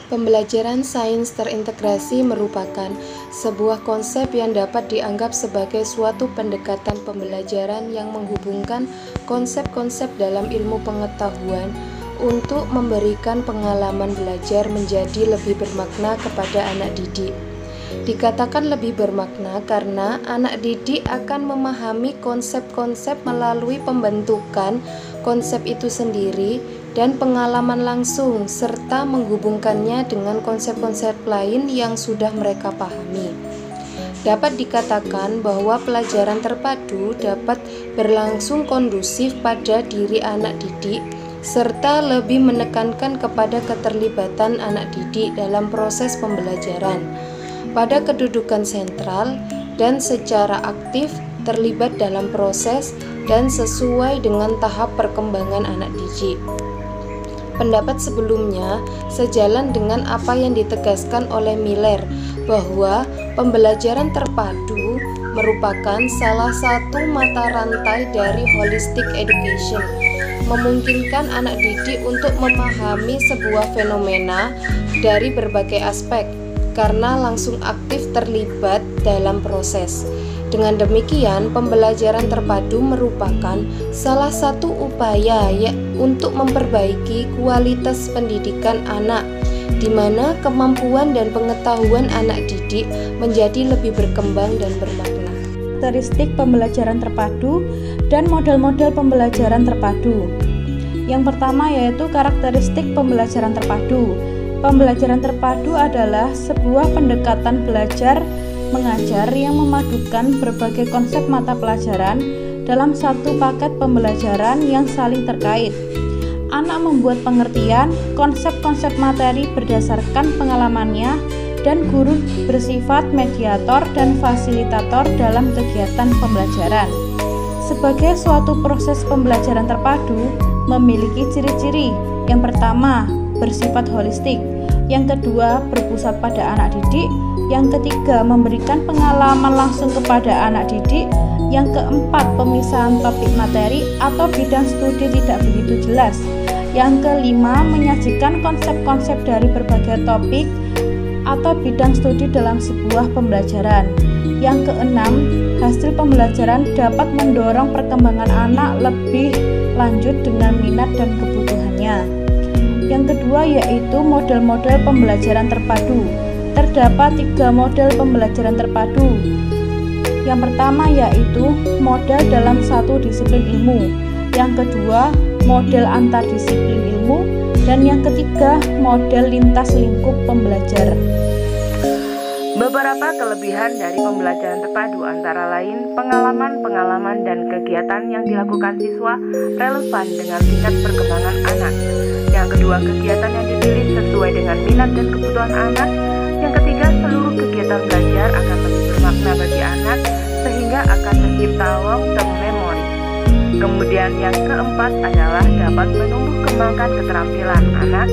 Pembelajaran sains terintegrasi merupakan sebuah konsep yang dapat dianggap sebagai suatu pendekatan pembelajaran yang menghubungkan konsep-konsep dalam ilmu pengetahuan untuk memberikan pengalaman belajar menjadi lebih bermakna kepada anak didik. Dikatakan lebih bermakna karena anak didik akan memahami konsep-konsep melalui pembentukan konsep itu sendiri dan pengalaman langsung, serta menghubungkannya dengan konsep-konsep lain yang sudah mereka pahami. Dapat dikatakan bahwa pelajaran terpadu dapat berlangsung kondusif pada diri anak didik, serta lebih menekankan kepada keterlibatan anak didik dalam proses pembelajaran, pada kedudukan sentral dan secara aktif terlibat dalam proses dan sesuai dengan tahap perkembangan anak didik. Pendapat sebelumnya sejalan dengan apa yang ditegaskan oleh Miller bahwa pembelajaran terpadu merupakan salah satu mata rantai dari holistic education, memungkinkan anak didik untuk memahami sebuah fenomena dari berbagai aspek karena langsung aktif terlibat dalam proses. Dengan demikian, pembelajaran terpadu merupakan salah satu upaya untuk memperbaiki kualitas pendidikan anak, di mana kemampuan dan pengetahuan anak didik menjadi lebih berkembang dan bermakna. Karakteristik pembelajaran terpadu dan model-model pembelajaran terpadu. Yang pertama yaitu karakteristik pembelajaran terpadu. Pembelajaran terpadu adalah sebuah pendekatan belajar mengajar yang memadukan berbagai konsep mata pelajaran dalam satu paket pembelajaran yang saling terkait. Anak membuat pengertian konsep-konsep materi berdasarkan pengalamannya, dan guru bersifat mediator dan fasilitator dalam kegiatan pembelajaran. Sebagai suatu proses pembelajaran terpadu memiliki ciri-ciri. Yang pertama, bersifat holistik. Yang kedua, berpusat pada anak didik. Yang ketiga, memberikan pengalaman langsung kepada anak didik. Yang keempat, pemisahan topik materi atau bidang studi tidak begitu jelas. Yang kelima, menyajikan konsep-konsep dari berbagai topik atau bidang studi dalam sebuah pembelajaran. Yang keenam, hasil pembelajaran dapat mendorong perkembangan anak lebih lanjut dengan minat dan kebutuhannya. Yang kedua yaitu model-model pembelajaran terpadu. Terdapat 3 model pembelajaran terpadu. Yang pertama yaitu model dalam satu disiplin ilmu. Yang kedua, model antar disiplin ilmu. Dan yang ketiga, model lintas lingkup pembelajar. Beberapa kelebihan dari pembelajaran terpadu antara lain pengalaman-pengalaman dan kegiatan yang dilakukan siswa relevan dengan tingkat perkembangan anak. Yang kedua, kegiatan yang dipilih sesuai dengan minat dan kebutuhan anak. Yang ketiga, seluruh kegiatan belajar akan lebih bermakna bagi anak sehingga akan tercipta long-term memory. Kemudian yang keempat adalah dapat menumbuh kembangkan keterampilan anak.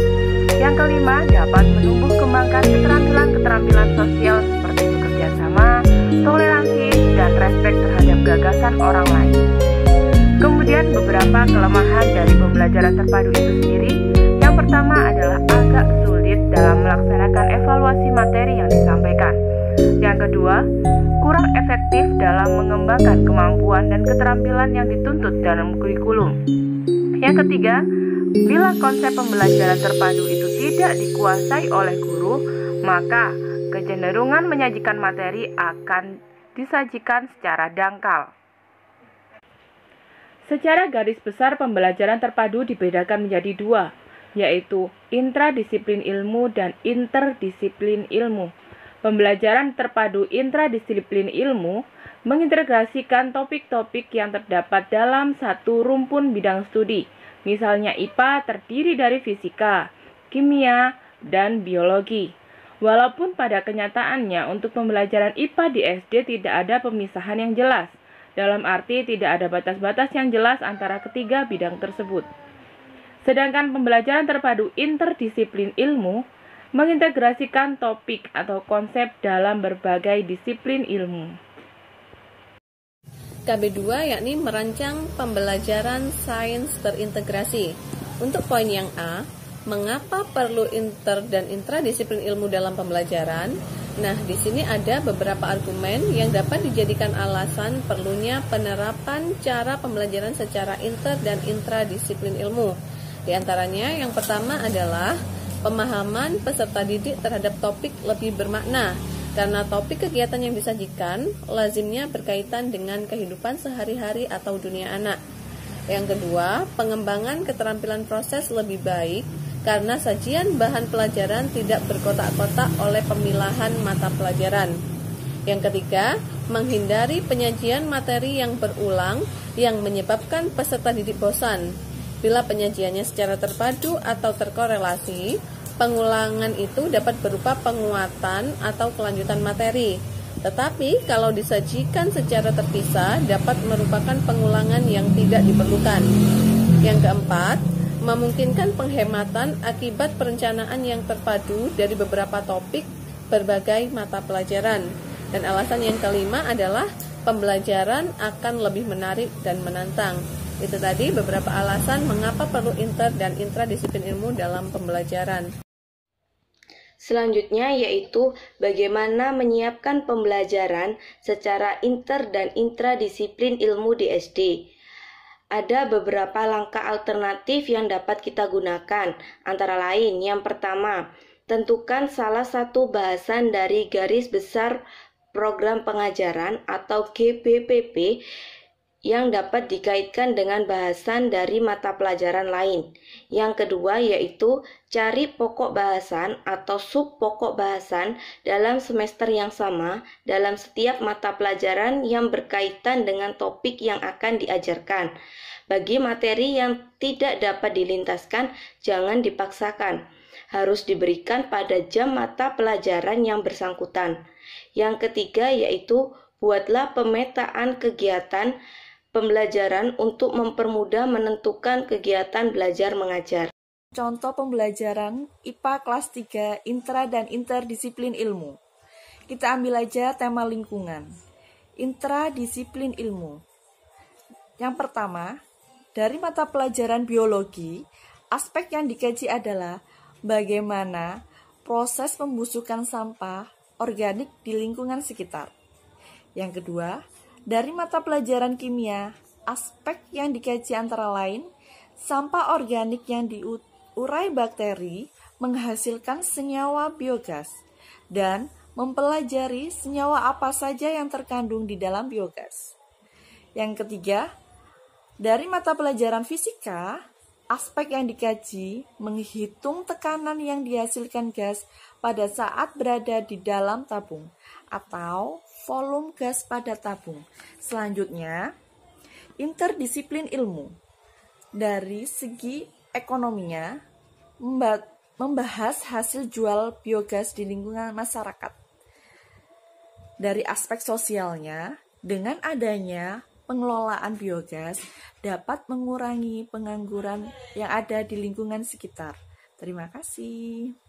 Yang kelima, dapat menumbuh kembangkan keterampilan sosial seperti bekerja sama, toleransi, dan respek terhadap gagasan orang lain. Kemudian beberapa kelemahan dari pembelajaran terpadu itu sendiri. Yang pertama adalah agak sulit dalam melaksanakan evaluasi materi yang disampaikan. Yang kedua, kurang efektif dalam mengembangkan kemampuan dan keterampilan yang dituntut dalam kurikulum. Yang ketiga, bila konsep pembelajaran terpadu itu tidak dikuasai oleh guru, maka kecenderungan menyajikan materi akan disajikan secara dangkal. Secara garis besar, pembelajaran terpadu dibedakan menjadi 2, yaitu intradisiplin ilmu dan interdisiplin ilmu. Pembelajaran terpadu intradisiplin ilmu mengintegrasikan topik-topik yang terdapat dalam satu rumpun bidang studi. Misalnya IPA terdiri dari fisika, kimia, dan biologi. Walaupun pada kenyataannya untuk pembelajaran IPA di SD tidak ada pemisahan yang jelas, dalam arti tidak ada batas-batas yang jelas antara ketiga bidang tersebut. Sedangkan pembelajaran terpadu interdisiplin ilmu mengintegrasikan topik atau konsep dalam berbagai disiplin ilmu. KB2 yakni merancang pembelajaran sains terintegrasi. Untuk poin yang A, Mengapa perlu inter dan intradisiplin ilmu dalam pembelajaran? Nah, di sini ada beberapa argumen yang dapat dijadikan alasan perlunya penerapan cara pembelajaran secara inter dan intradisiplin ilmu. Di antaranya, yang pertama adalah pemahaman peserta didik terhadap topik lebih bermakna, karena topik kegiatan yang disajikan lazimnya berkaitan dengan kehidupan sehari-hari atau dunia anak. Yang kedua, pengembangan keterampilan proses lebih baik, karena sajian bahan pelajaran tidak berkotak-kotak oleh pemilahan mata pelajaran. Yang ketiga, menghindari penyajian materi yang berulang yang menyebabkan peserta didik bosan. Bila penyajiannya secara terpadu atau terkorelasi, pengulangan itu dapat berupa penguatan atau kelanjutan materi. Tetapi kalau disajikan secara terpisah, dapat merupakan pengulangan yang tidak diperlukan. Yang keempat, memungkinkan penghematan akibat perencanaan yang terpadu dari beberapa topik berbagai mata pelajaran. Dan alasan yang kelima adalah pembelajaran akan lebih menarik dan menantang. Itu tadi beberapa alasan mengapa perlu inter dan intradisiplin ilmu dalam pembelajaran. Selanjutnya yaitu bagaimana menyiapkan pembelajaran secara inter dan intradisiplin ilmu di SD. Ada beberapa langkah alternatif yang dapat kita gunakan, antara lain yang pertama, tentukan salah satu bahasan dari garis besar program pengajaran atau GBPP yang dapat dikaitkan dengan bahasan dari mata pelajaran lain. Yang kedua yaitu cari pokok bahasan atau sub pokok bahasan dalam semester yang sama dalam setiap mata pelajaran yang berkaitan dengan topik yang akan diajarkan. Bagi materi yang tidak dapat dilintaskan, jangan dipaksakan. Harus diberikan pada jam mata pelajaran yang bersangkutan. Yang ketiga yaitu buatlah pemetaan kegiatan pembelajaran untuk mempermudah menentukan kegiatan belajar mengajar. Contoh pembelajaran IPA kelas 3 intra dan interdisiplin ilmu. Kita ambil aja tema lingkungan. Intradisiplin ilmu. Yang pertama, dari mata pelajaran biologi, aspek yang dikaji adalah bagaimana proses pembusukan sampah organik di lingkungan sekitar. Yang kedua, dari mata pelajaran kimia, aspek yang dikaji antara lain sampah organik yang diurai bakteri menghasilkan senyawa biogas dan mempelajari senyawa apa saja yang terkandung di dalam biogas. Yang ketiga, dari mata pelajaran fisika, aspek yang dikaji menghitung tekanan yang dihasilkan gas pada saat berada di dalam tabung atau volume gas pada tabung. Selanjutnya, interdisiplin ilmu. Dari segi ekonominya, membahas hasil jual biogas di lingkungan masyarakat. Dari aspek sosialnya, dengan adanya pengelolaan biogas dapat mengurangi pengangguran yang ada di lingkungan sekitar. Terima kasih.